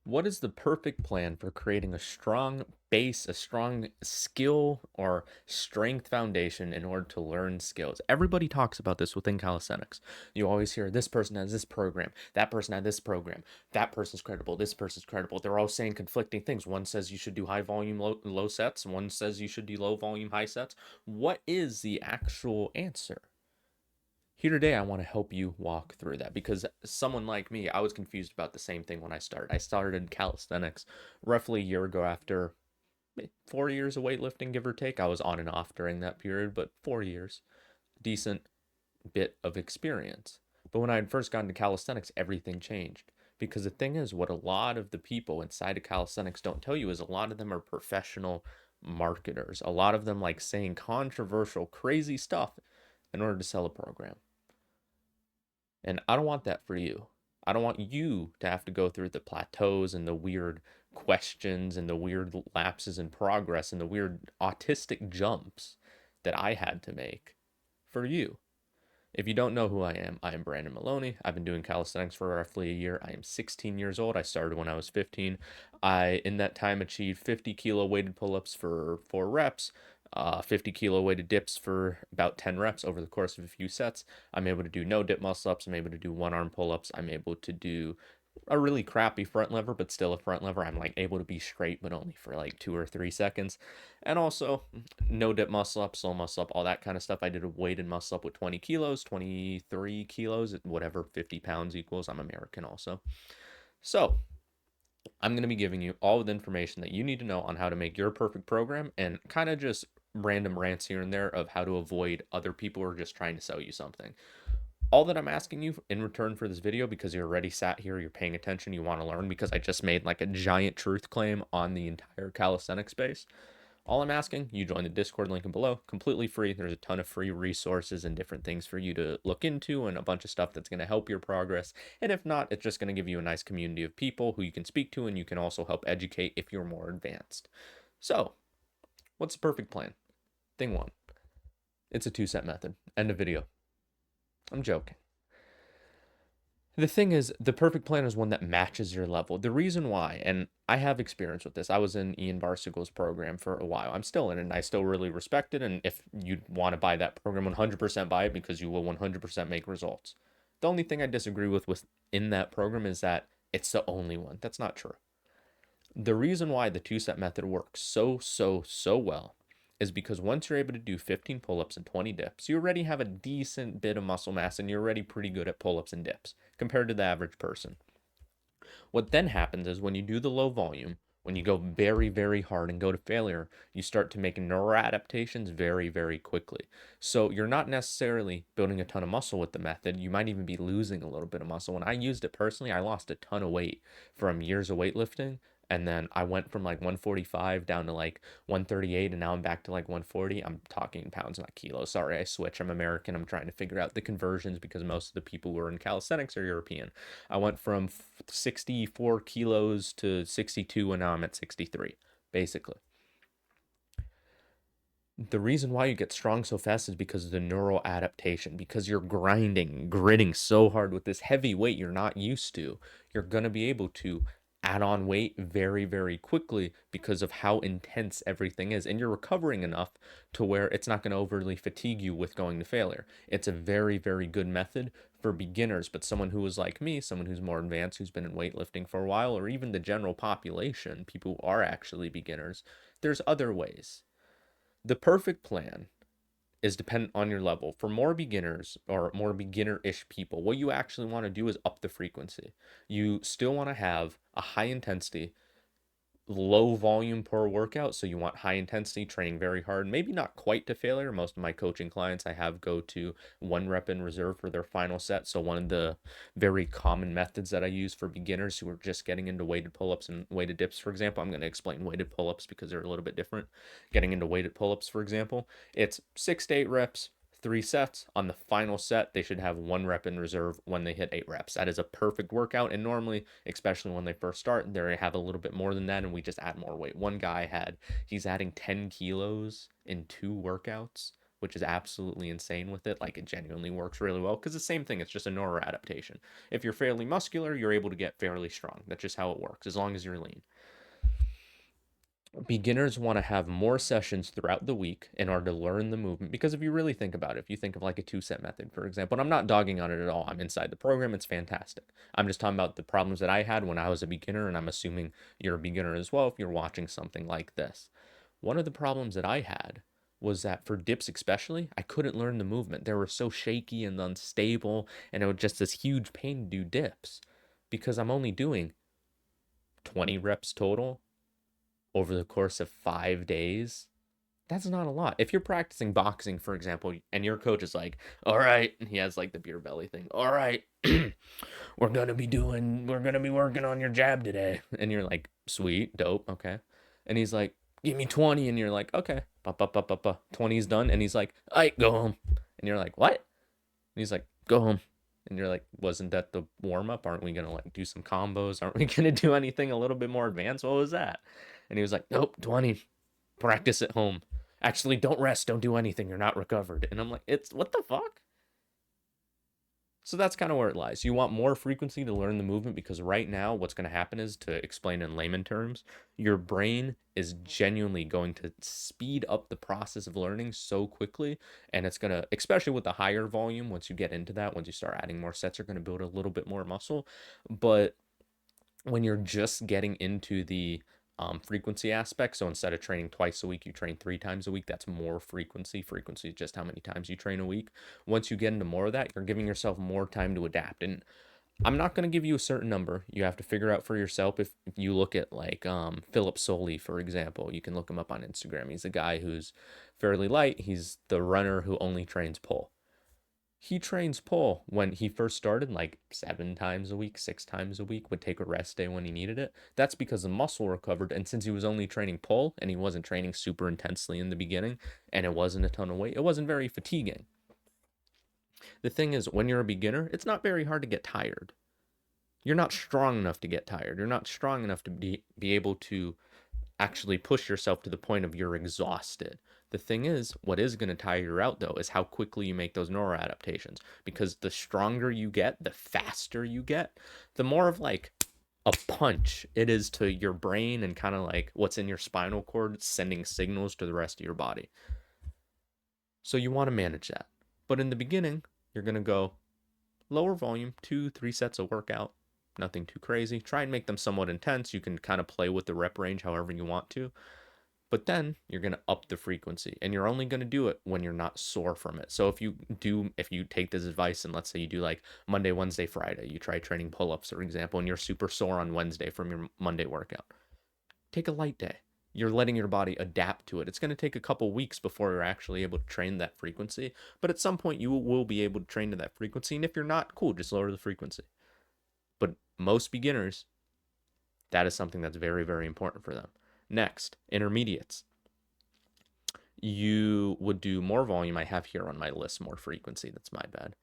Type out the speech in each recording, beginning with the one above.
What is the perfect plan for creating a strong base, a strong skill or strength foundation in order to learn skills? Everybody talks about this within calisthenics. You always hear this person has this program, that person had this program, that person's credible, this person's credible. They're all saying conflicting things. One says you should do high volume, low sets, one says you should do low volume, high sets. What is the actual answer? Here today, I want to help you walk through that because someone like me, I was confused about the same thing when I started. I started calisthenics roughly a year ago after 4 years of weightlifting, give or take. I was on and off during that period, but 4 years, decent bit of experience. But when I had first gotten to calisthenics, everything changed. Because the thing is, what a lot of the people inside of calisthenics don't tell you is a lot of them are professional marketers. A lot of them like saying controversial, crazy stuff in order to sell a program. And I don't want that for you. I don't want you to have to go through the plateaus and the weird questions and the weird lapses in progress and the weird autistic jumps that I had to make for you. If you don't know who I am Brandon Maloney. I've been doing calisthenics for roughly a year. I am 16 years old. I started when I was 15. I, in that time, achieved 50 kilo weighted pull ups for 4 reps, 50 kilo weighted dips for about 10 reps over the course of a few sets. I'm able to do no dip muscle ups. I'm able to do one arm pull ups. I'm able to do a really crappy front lever, but still a front lever. I'm like able to be straight, but only for like 2 or 3 seconds. And also no dip muscle up, slow muscle up, all that kind of stuff. I did a weighted muscle up with 20 kilos, 23 kilos, whatever 50 pounds equals. I'm American also. So I'm going to be giving you all of the information that you need to know on how to make your perfect program and kind of just random rants here and there of how to avoid other people who are just trying to sell you something. All that I'm asking you in return for this video, because you're already sat here, you're paying attention, you want to learn, because I just made like a giant truth claim on the entire calisthenics space. All I'm asking, you join the Discord link below, completely free. There's a ton of free resources and different things for you to look into and a bunch of stuff that's going to help your progress. And if not, it's just going to give you a nice community of people who you can speak to and you can also help educate if you're more advanced. So, what's the perfect plan? Thing one, it's a 2-set method. End of video. I'm joking. The thing is, the perfect plan is one that matches your level. The reason why, and I have experience with this, I was in Ian Barsigal's program for a while. I'm still in it, and I still really respect it. And if you want to buy that program, 100% buy it because you will 100% make results. The only thing I disagree with within that program is that it's the only one. That's not true. The reason why the 2-set method works so well is because once you're able to do 15 pull-ups and 20 dips, you already have a decent bit of muscle mass and you're already pretty good at pull-ups and dips compared to the average person. What then happens is when you do the low volume, when you go very hard and go to failure, you start to make neuroadaptations very quickly. So you're not necessarily building a ton of muscle with the method. You might even be losing a little bit of muscle. When I used it personally, I lost a ton of weight from years of weightlifting. And then I went from like 145 down to like 138, and now I'm back to like 140. I'm talking pounds, not kilos. Sorry, I switch. I'm American. I'm trying to figure out the conversions because most of the people who are in calisthenics are European. I went from 64 kilos to 62, and now I'm at 63, basically. The reason why you get strong so fast is because of the neural adaptation, because you're grinding, gritting so hard with this heavy weight you're not used to. You're going to be able to add on weight very quickly because of how intense everything is. And you're recovering enough to where it's not going to overly fatigue you with going to failure. It's a very good method for beginners, but someone who is like me, someone who's more advanced, who's been in weightlifting for a while, or even the general population, people who are actually beginners, there's other ways. The perfect plan is dependent on your level. For more beginners or more beginner-ish people, what you actually want to do is up the frequency. You still want to have a high intensity, low volume per workout. So you want high intensity training very hard, maybe not quite to failure. Most of my coaching clients I have go to 1 rep in reserve for their final set. So one of the very common methods that I use for beginners who are just getting into weighted pull-ups and weighted dips, for example, I'm going to explain weighted pull-ups because they're a little bit different. Getting into weighted pull-ups, for example, it's 6 to 8 reps, 3 sets. On the final set, they should have 1 rep in reserve when they hit 8 reps. That is a perfect workout. And normally, especially when they first start, they have a little bit more than that, and we just add more weight. One guy he's adding 10 kilos in 2 workouts which is absolutely insane with it. Like, it genuinely works really well because the same thing, it's just a neural adaptation. If you're fairly muscular, you're able to get fairly strong. That's just how it works, as long as you're lean. Beginners want to have more sessions throughout the week in order to learn the movement, because if you really think about it, if you think of like a two-set method, for example, and I'm not dogging on it at all, I'm inside the program, it's fantastic. I'm just talking about the problems that I had when I was a beginner, and I'm assuming you're a beginner as well if you're watching something like this. One of the problems that I had was that for dips especially, I couldn't learn the movement. They were so shaky and unstable, and it was just this huge pain to do dips because I'm only doing 20 reps total over the course of 5 days. That's not a lot. If you're practicing boxing, for example, and your coach is like, all right, he has like the beer belly thing. All right, we're going to be working on your jab today. And you're like, sweet, dope, okay. And he's like, give me 20. And you're like, okay, 20's done. And he's like, all right, go home. And you're like, what? And he's like, go home. And you're like, wasn't that the warm up? Aren't we going to like do some combos? Aren't we going to do anything a little bit more advanced? What was that? And he was like, nope, 20. Practice at home. Actually, don't rest. Don't do anything. You're not recovered. And I'm like, it's what the fuck? So that's kind of where it lies. You want more frequency to learn the movement because right now, what's going to happen is, to explain in layman terms, your brain is genuinely going to speed up the process of learning so quickly. And it's going to, especially with the higher volume, once you get into that, once you start adding more sets, you're going to build a little bit more muscle. But when you're just getting into the frequency aspect, so instead of training twice a week, you train 3 times a week. That's more frequency. Frequency is just how many times you train a week. Once you get into more of that, you're giving yourself more time to adapt. And I'm not going to give you a certain number. You have to figure out for yourself. If you look at like Philip Soley, for example, you can look him up on Instagram. He's a guy who's fairly light. He's the runner who only trains pull. He trains pull when he first started, like 7 times a week, 6 times a week, would take a rest day when he needed it. That's because the muscle recovered. And since he was only training pull and he wasn't training super intensely in the beginning and it wasn't a ton of weight, it wasn't very fatiguing. The thing is, when you're a beginner, it's not very hard to get tired. You're not strong enough to get tired. You're not strong enough to be able to actually push yourself to the point of you're exhausted. The thing is, what is going to tire you out though is how quickly you make those neural adaptations. Because the stronger you get, the faster you get, the more of like a punch it is to your brain and kind of like what's in your spinal cord sending signals to the rest of your body. So you want to manage that. But in the beginning, you're going to go lower volume, 2-3 sets of workout, nothing too crazy. Try and make them somewhat intense. You can kind of play with the rep range however you want to. But then you're going to up the frequency, and you're only going to do it when you're not sore from it. So if you take this advice and let's say you do like Monday, Wednesday, Friday, you try training pull-ups, for example, and you're super sore on Wednesday from your Monday workout, take a light day. You're letting your body adapt to it. It's going to take a couple weeks before you're actually able to train that frequency. But at some point, you will be able to train to that frequency. And if you're not, cool, just lower the frequency. But most beginners, that is something that's very, very important for them. Next, intermediates. You would do more volume. I have here on my list more frequency. That's my bad.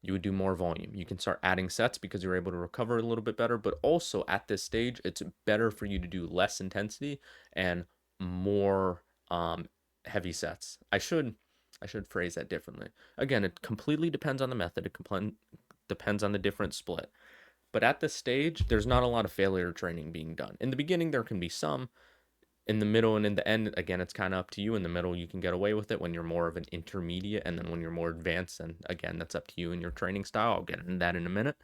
You would do more volume. You can start adding sets because you're able to recover a little bit better. But also at this stage, it's better for you to do less intensity and more heavy sets. I should phrase that differently. Again, it completely depends on the method. It depends on the different split. But at this stage, there's not a lot of failure training being done. In the beginning, there can be some. In the middle and in the end, again, it's kind of up to you. In the middle, you can get away with it when you're more of an intermediate. And then when you're more advanced, and again, that's up to you and your training style. I'll get into that in a minute.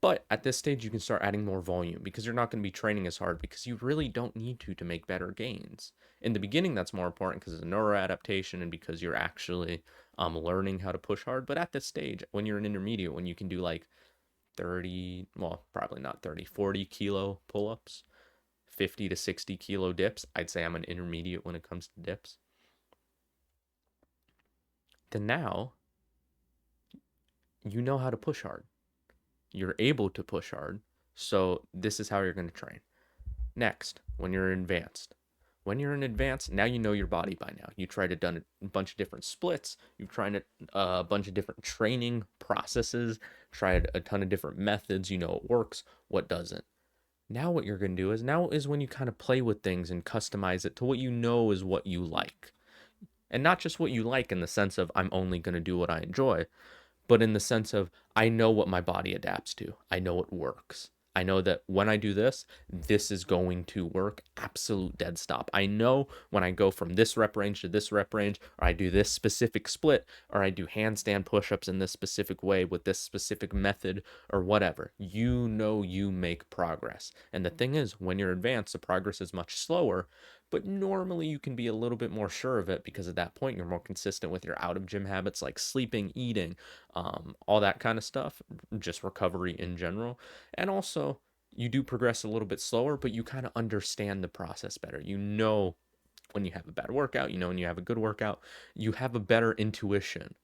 But at this stage, you can start adding more volume because you're not going to be training as hard because you really don't need to make better gains. In the beginning, that's more important because it's a neuroadaptation and because you're actually learning how to push hard. But at this stage, when you're an intermediate, when you can do like 30, well, probably not 30, 40 kilo pull-ups, 50 to 60 kilo dips, I'd say I'm an intermediate when it comes to dips. Then now, you know how to push hard. You're able to push hard, so this is how you're going to train. Next, when you're advanced. When you're in advanced, now you know your body by now. You tried it, done a bunch of different splits. You've tried a bunch of different training processes, tried a ton of different methods. You know what works, what doesn't. Now what you're going to do is, now is when you kind of play with things and customize it to what you know is what you like. And not just what you like in the sense of I'm only going to do what I enjoy, but in the sense of I know what my body adapts to. I know it works. I know that when I do this, this is going to work. Absolute dead stop. I know when I go from this rep range to this rep range, or I do this specific split, or I do handstand push ups in this specific way with this specific method, or whatever. You know you make progress. And the thing is, when you're advanced, the progress is much slower, but normally you can be a little bit more sure of it because at that point you're more consistent with your out of gym habits like sleeping, eating, all that kind of stuff, just recovery in general. And also, you do progress a little bit slower, but you kind of understand the process better. You know when you have a bad workout, you know when you have a good workout, you have a better intuition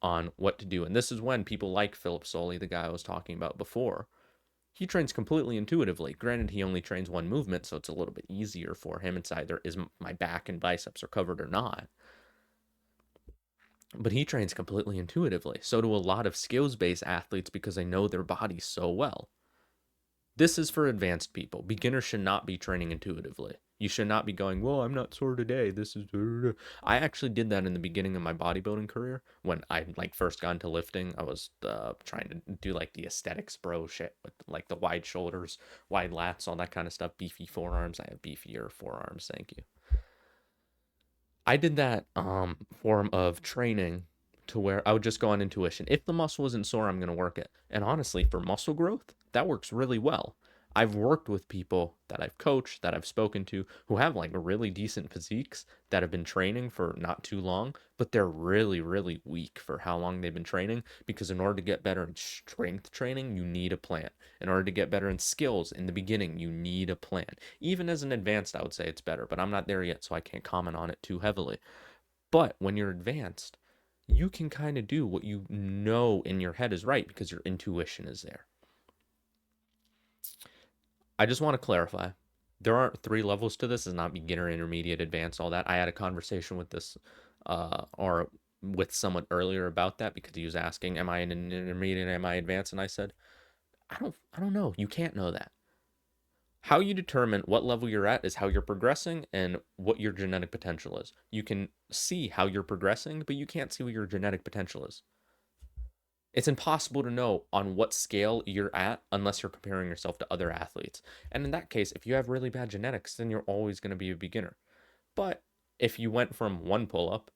on what to do. And this is when people like Philip Soley, the guy I was talking about before, he trains completely intuitively. Granted, he only trains one movement, so it's a little bit easier for him. It's either is my back and biceps are covered or not. But he trains completely intuitively. So do a lot of skills based athletes because they know their bodies so well. This is for advanced people. Beginners should not be training intuitively. You should not be going, well, I'm not sore today. This is. I actually did that in the beginning of my bodybuilding career when I like first got into lifting. I was trying to do like the aesthetics bro shit with like the wide shoulders, wide lats, all that kind of stuff. Beefy forearms. I have beefier forearms. Thank you. I did that form of training to where I would just go on intuition. If the muscle isn't sore, I'm going to work it. And honestly, for muscle growth, that works really well. I've worked with people that I've coached, that I've spoken to, who have like really decent physiques that have been training for not too long, but they're really, really weak for how long they've been training. Because in order to get better in strength training, you need a plan. In order to get better in skills in the beginning, you need a plan. Even as an advanced, I would say it's better, but I'm not there yet, so I can't comment on it too heavily. But when you're advanced, you can kind of do what you know in your head is right because your intuition is there. I just want to clarify there aren't three levels to this. It's not beginner, intermediate, advanced, all that. I had a conversation with this or with someone earlier about that because he was asking, am I in an intermediate, am I advanced? And I said, I don't know. You can't know that. How you determine what level you're at is how you're progressing and what your genetic potential is. You can see how you're progressing, but you can't see what your genetic potential is. It's impossible to know on what scale you're at unless you're comparing yourself to other athletes. And in that case, if you have really bad genetics, then you're always going to be a beginner. But if you went from one pull up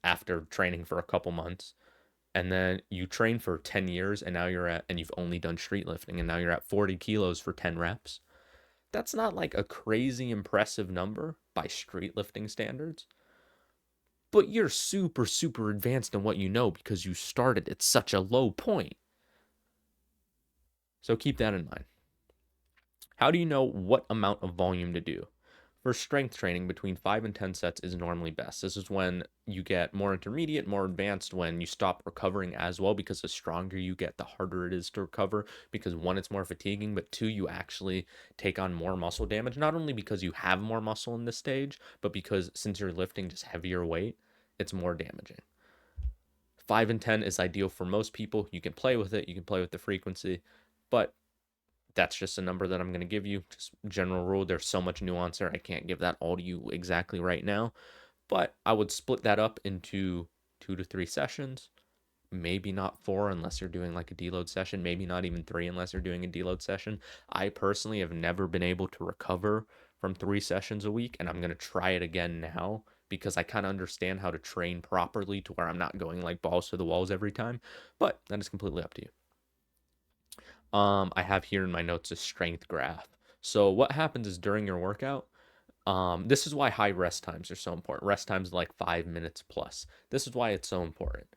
after training for a couple months, and then you train for 10 years and now you're at, and you've only done street lifting and now you're at 40 kilos for 10 reps, that's not like a crazy impressive number by street lifting standards, but you're super, super advanced in what you know because you started at such a low point. So keep that in mind. How do you know what amount of volume to do? For strength training, between 5 and 10 sets is normally best. This is when you get more intermediate, more advanced, when you stop recovering as well, because the stronger you get, the harder it is to recover. Because one, it's more fatiguing, but two, you actually take on more muscle damage, not only because you have more muscle in this stage, but because since you're lifting just heavier weight, it's more damaging. 5 and 10 is ideal for most people. You can play with it, you can play with the frequency, but that's just a number that I'm going to give you. Just general rule. There's so much nuance there. I can't give that all to you exactly right now, but I would split that up into 2 to 3 sessions. Maybe not 4 unless you're doing like a deload session. Maybe not even 3 unless you're doing a deload session. I personally have never been able to recover from 3 sessions a week, and I'm going to try it again now because I kind of understand how to train properly to where I'm not going like balls to the walls every time. But that is completely up to you. I have here in my notes a strength graph. So what happens is during your workout, this is why high rest times are so important. Rest times like 5 minutes plus. This is why it's so important.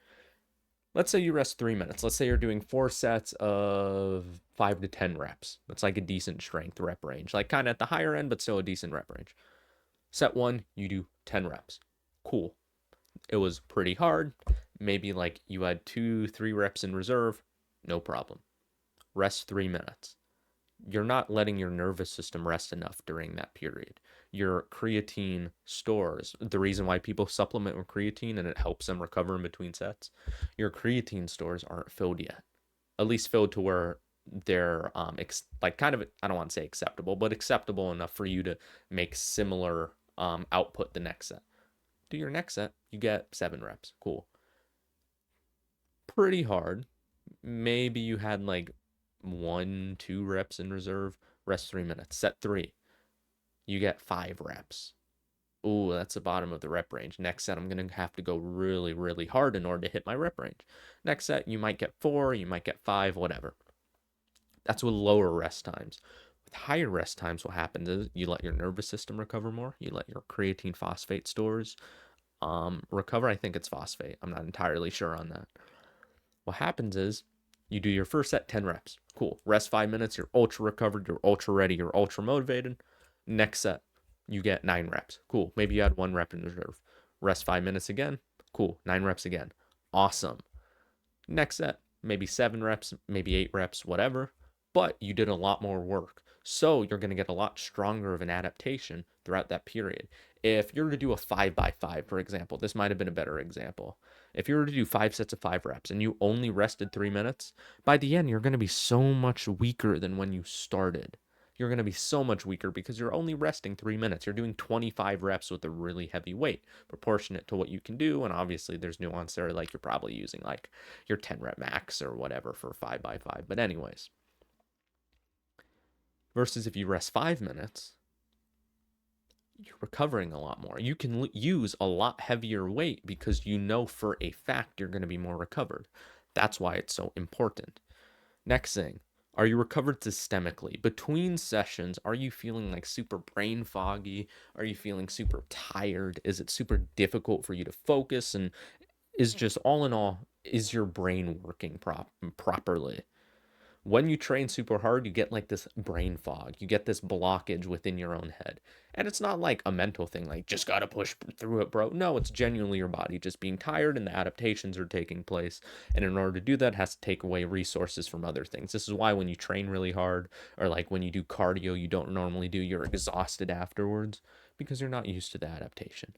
Let's say you rest 3 minutes. Let's say you're doing 4 sets of 5 to 10 reps. That's like a decent strength rep range, like kind of at the higher end, but still a decent rep range. Set one, you do 10 reps. Cool. It was pretty hard. Maybe like you had 2, 3 reps in reserve. No problem. Rest 3 minutes. You're not letting your nervous system rest enough during that period. Your creatine stores, the reason why people supplement with creatine and it helps them recover in between sets, your creatine stores aren't filled yet. At least filled to where they're like kind of, I don't want to say acceptable, but acceptable enough for you to make similar output the next set. Do your next set, you get 7 reps. Cool. Pretty hard. Maybe you had like 1, 2 reps in reserve, rest 3 minutes. Set 3, you get 5 reps. Ooh, that's the bottom of the rep range. Next set, I'm going to have to go really, really hard in order to hit my rep range. Next set, you might get 4, you might get 5, whatever. That's with lower rest times. With higher rest times, what happens is you let your nervous system recover more. You let your creatine phosphate stores recover. I think it's phosphate. I'm not entirely sure on that. What happens is you do your first set, 10 reps. Cool. Rest 5 minutes. You're ultra recovered. You're ultra ready. You're ultra motivated. Next set, you get 9 reps. Cool. Maybe you had 1 rep in reserve. Rest 5 minutes again. Cool. 9 reps again. Awesome. Next set, maybe 7 reps, maybe 8 reps, whatever. But you did a lot more work. So you're going to get a lot stronger of an adaptation throughout that period. If you're to do a 5x5, for example, this might have been a better example. If you were to do 5 sets of 5 reps and you only rested 3 minutes, by the end, you're going to be so much weaker than when you started. You're going to be so much weaker because you're only resting 3 minutes. You're doing 25 reps with a really heavy weight, proportionate to what you can do. And obviously, there's nuance there, like you're probably using like your 10 rep max or whatever for 5x5. But, anyways, versus if you rest 5 minutes, you're recovering a lot more. You can use a lot heavier weight because you know for a fact you're going to be more recovered. That's why it's so important. Next thing, are you recovered systemically? Between sessions, are you feeling like super brain foggy? Are you feeling super tired? Is it super difficult for you to focus? And is just all in all, is your brain working properly? When you train super hard, you get like this brain fog. You get this blockage within your own head. And it's not like a mental thing, like just gotta push through it, bro. No, it's genuinely your body just being tired and the adaptations are taking place. And in order to do that, it has to take away resources from other things. This is why when you train really hard, or like when you do cardio you don't normally do, you're exhausted afterwards because you're not used to the adaptation.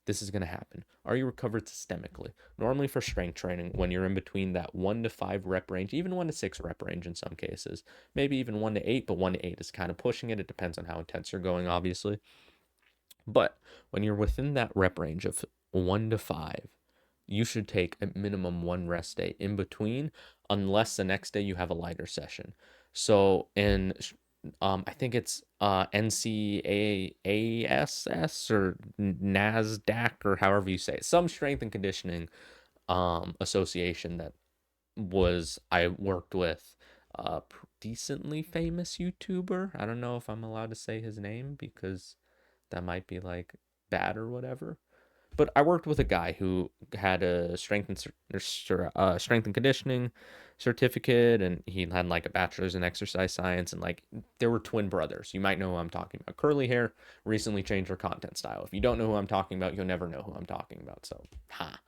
This is going to happen. Are you recovered systemically? Normally for strength training, when you're in between that 1 to 5 rep range, even 1 to 6 rep range in some cases, maybe even 1 to 8, but 1 to 8 is kind of pushing it. It depends on how intense you're going, obviously. But when you're within that rep range of 1 to 5, you should take a minimum 1 rest day in between, unless the next day you have a lighter session. So I think it's NCAASS or NASDAQ or however you say it, some strength and conditioning association that I worked with a decently famous YouTuber. I don't know if I'm allowed to say his name because that might be like bad or whatever. But I worked with a guy who had a strength and conditioning certificate, and he had like a bachelor's in exercise science, and like they were twin brothers. You might know who I'm talking about. Curly hair, recently changed her content style. If you don't know who I'm talking about, you'll never know who I'm talking about. So, ha.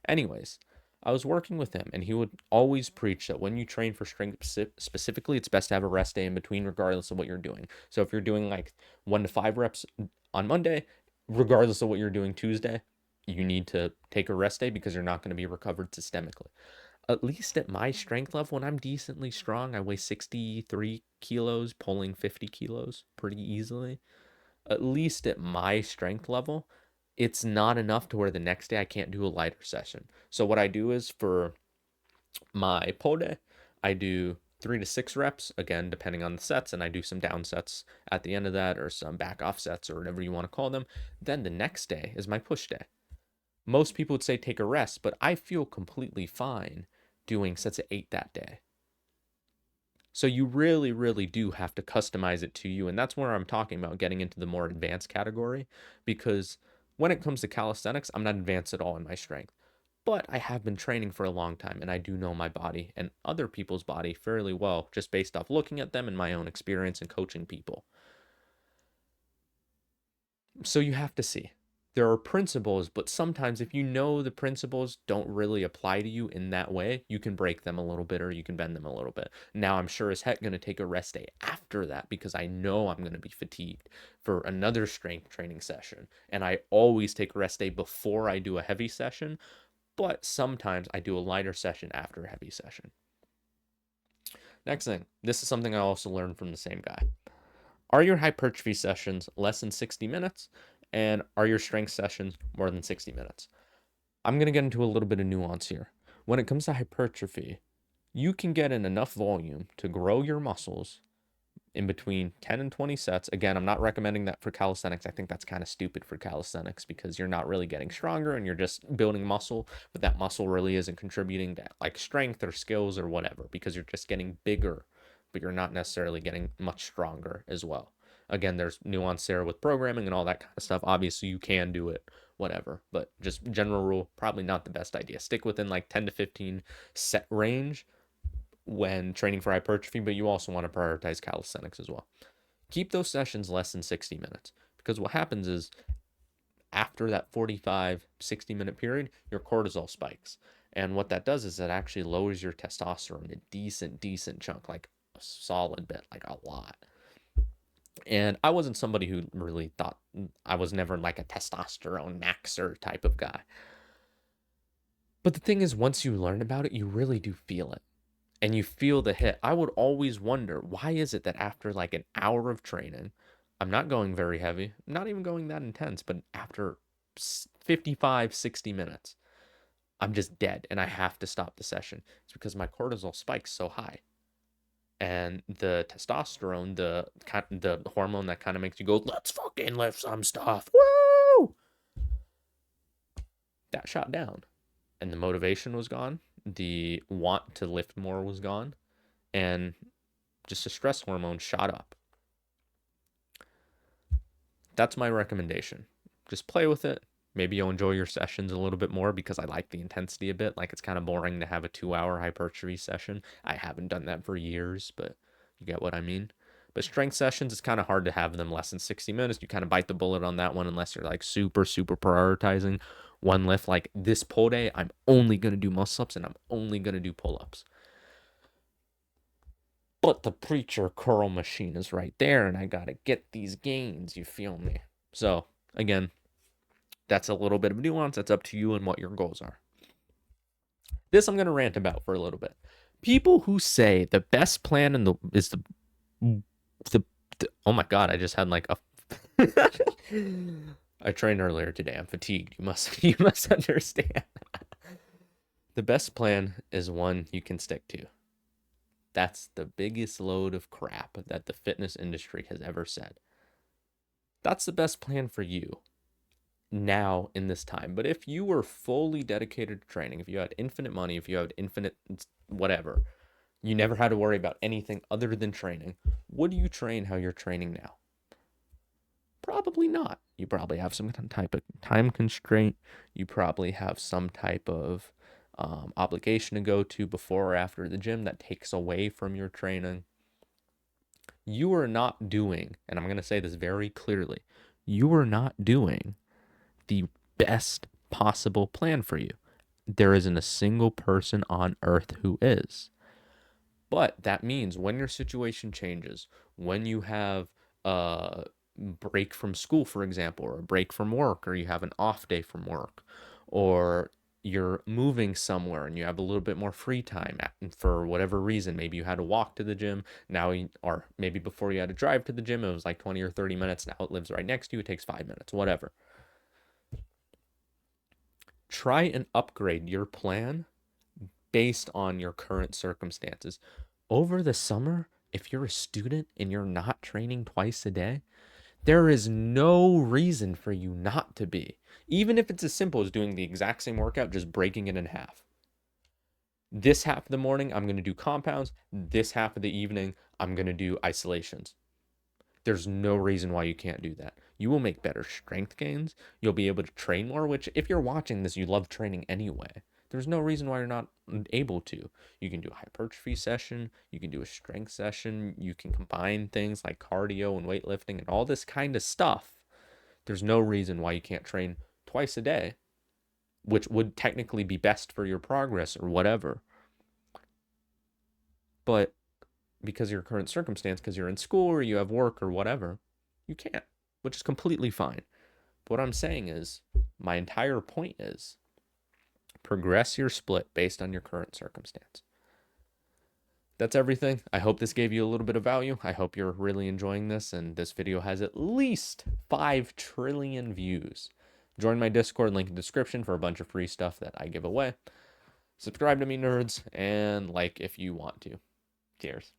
Anyways, I was working with him, and he would always preach that when you train for strength specifically, it's best to have a rest day in between, regardless of what you're doing. So if you're doing like 1 to 5 reps on Monday, regardless of what you're doing Tuesday, you need to take a rest day because you're not going to be recovered systemically. At least at my strength level, when I'm decently strong, I weigh 63 kilos, pulling 50 kilos pretty easily. At least at my strength level, it's not enough to where the next day I can't do a lighter session. So what I do is for my pull day, I do 3 to 6 reps, again, depending on the sets, and I do some down sets at the end of that, or some back off sets, or whatever you want to call them. Then the next day is my push day. Most people would say take a rest, but I feel completely fine doing sets of 8 that day. So you really, really do have to customize it to you. And that's where I'm talking about getting into the more advanced category, because when it comes to calisthenics, I'm not advanced at all in my strength. But I have been training for a long time, and I do know my body and other people's body fairly well, just based off looking at them and my own experience and coaching people. So you have to see. There are principles, but sometimes if you know the principles don't really apply to you in that way, you can break them a little bit or you can bend them a little bit. Now, I'm sure as heck going to take a rest day after that because I know I'm going to be fatigued for another strength training session. And I always take a rest day before I do a heavy session, but sometimes I do a lighter session after a heavy session. Next thing, this is something I also learned from the same guy. Are your hypertrophy sessions less than 60 minutes? And are your strength sessions more than 60 minutes? I'm going to get into a little bit of nuance here. When it comes to hypertrophy, you can get in enough volume to grow your muscles in between 10 and 20 sets. Again, I'm not recommending that for calisthenics. I think that's kind of stupid for calisthenics because you're not really getting stronger and you're just building muscle, but that muscle really isn't contributing to like strength or skills or whatever because you're just getting bigger, but you're not necessarily getting much stronger as well. Again, there's nuance there with programming and all that kind of stuff. Obviously, you can do it, whatever, but just general rule, probably not the best idea. Stick within like 10 to 15 set range when training for hypertrophy, but you also want to prioritize calisthenics as well. Keep those sessions less than 60 minutes because what happens is after that 45, 60-minute period, your cortisol spikes. And what that does is it actually lowers your testosterone a decent chunk, like a solid bit, like a lot. And I wasn't somebody who really thought, I was never like a testosterone maxer type of guy. But the thing is, once you learn about it, you really do feel it. And you feel the hit. I would always wonder, why is it that after like an hour of training, I'm not going very heavy, I'm not even going that intense, but after 55, 60 minutes, I'm just dead and I have to stop the session. It's because my cortisol spikes so high. And the testosterone, the hormone that kind of makes you go, let's fucking lift some stuff. Woo! That shot down. And the motivation was gone. The want to lift more was gone. And just the stress hormone shot up. That's my recommendation. Just play with it. Maybe you'll enjoy your sessions a little bit more because I like the intensity a bit. Like it's kind of boring to have a 2-hour hypertrophy session. I haven't done that for years, but you get what I mean. But strength sessions, it's kind of hard to have them less than 60 minutes. You kind of bite the bullet on that one unless you're like super prioritizing one lift. Like this pull day, I'm only going to do muscle ups and I'm only going to do pull ups. But the preacher curl machine is right there and I got to get these gains. You feel me? So again, that's a little bit of nuance. That's up to you and what your goals are. This I'm going to rant about for a little bit. People who say the best plan is the oh my god, I just had like a I trained earlier today. I'm fatigued. You must understand. The best plan is one you can stick to. That's the biggest load of crap that the fitness industry has ever said. That's the best plan for you now in this time. But if you were fully dedicated to training, if you had infinite money, if you had infinite whatever, you never had to worry about anything other than training, would you train how you're training now? Probably not. You probably have some type of time constraint. You probably have some type of obligation to go to before or after the gym that takes away from your training. You are not doing, and I'm going to say this very clearly, you are not doing the best possible plan for you. There isn't a single person on earth who is. But that means when your situation changes, when you have a break from school, for example, or a break from work, or you have an off day from work, or you're moving somewhere and you have a little bit more free time for whatever reason. Maybe you had to walk to the gym now, or maybe before you had to drive to the gym, it was like 20 or 30 minutes. Now it lives right next to you. It takes 5 minutes, whatever. Try and upgrade your plan based on your current circumstances. Over the summer, if you're a student and you're not training twice a day, there is no reason for you not to be. Even if it's as simple as doing the exact same workout, just breaking it in half. This half of the morning, I'm going to do compounds. This half of the evening, I'm going to do isolations. There's no reason why you can't do that. You will make better strength gains. You'll be able to train more, which if you're watching this, you love training anyway. There's no reason why you're not able to. You can do a hypertrophy session. You can do a strength session. You can combine things like cardio and weightlifting and all this kind of stuff. There's no reason why you can't train twice a day, which would technically be best for your progress or whatever. But because of your current circumstance, because you're in school or you have work or whatever, you can't, which is completely fine. But what I'm saying is, my entire point is, progress your split based on your current circumstance. That's everything. I hope this gave you a little bit of value. I hope you're really enjoying this, and this video has at least 5 trillion views. Join my Discord, link in the description, for a bunch of free stuff that I give away. Subscribe to me, nerds, and like if you want to. Cheers.